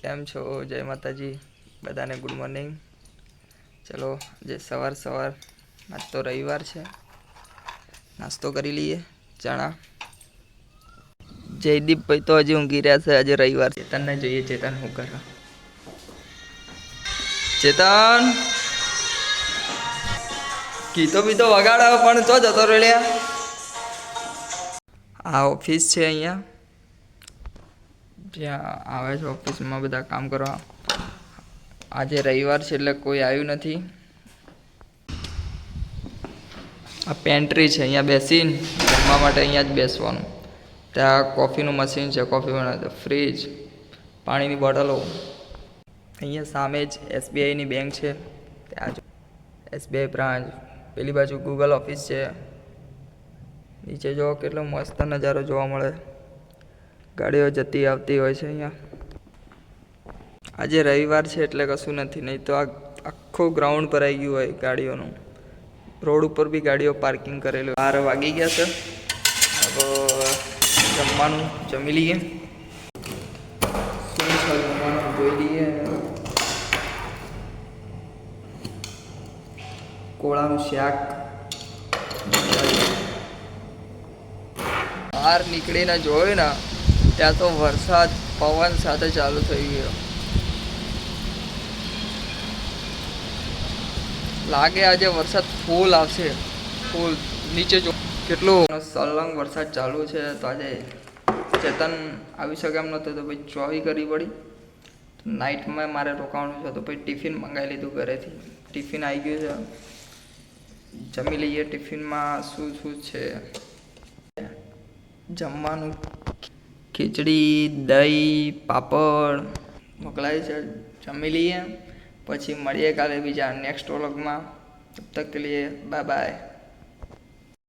કેમ છો? જય માતાજી બધાને, ગુડ મોર્નિંગ. ચલો જે સવાર આજ તો રવિવાર છે, નાસ્તો કરી લઈએ. ચણા. જયદીપભાઈ તો હજી ઊંઘી રહ્યા છે. આજે રવિવાર. ચેતનને જોઈએ, ચેતન શું કરે. ચેતન ગીતો બીતો વગાડો, પણ તો જતો રહ્યા. આ ઓફિસ છે, અહીંયા જ્યાં આવે છે ઓફિસમાં બધા કામ કરવા. આજે રવિવાર છે એટલે કોઈ આવ્યું નથી. આ પેન્ટ્રી છે, અહીંયા બેસીને જમવા માટે અહીંયા જ બેસવાનું. ત્યાં કોફીનું મશીન છે, કોફી બનાવે. ફ્રીજ, પાણીની બોટલો. અહીંયા સામે જ SBIની બેંક છે, ત્યાં SBI બ્રાન્ચ. પેલી બાજુ ગૂગલ ઓફિસ છે. નીચે જો કેટલો મસ્ત નજારો જોવા મળે. ગાડીઓ જતી આવતી હોય છે અહીંયા. આજે રવિવાર છે એટલે કશું નથી, નહીં તો આ આખું ગ્રાઉન્ડ ભરાઈ ગયું હોય ગાડીઓનું. રોડ ઉપર બી ગાડીઓ પાર્કિંગ કરેલી. 12 વાગી ગયા છે. હવે જમવાનું જમી લઈએ. શું છે જમવાનું જોઈ લઈએ. કોળાનું શાક. બહાર નીકળીને જોયું ને ત્યાં તો વરસાદ પવન સાથે ચાલુ થઈ ગયો. લાગે આજે વરસાદ ફૂલ આવશે. ફૂલ નીચે જો કેટલું સળંગ વરસાદ ચાલુ છે. તો આજે ચેતન આવી શકે એમ નહોતું, તો ભાઈ ચોવી કરવી પડી. નાઇટમાં મારે રોકાવાનું છે, તો ભાઈ ટિફિન મંગાવી લીધું ઘરેથી. ટિફિન આવી ગયું છે. જમી લઈએ. ટિફિનમાં શું શું છે જમવાનું? ખીચડી, દહીં, પાપડ મોકલાય છે. જમી લઈએ, પછી મળીએ કાલે બીજા નેક્સ્ટ વ્લોગમાં. તબ તક કે લીએ બાય બાય.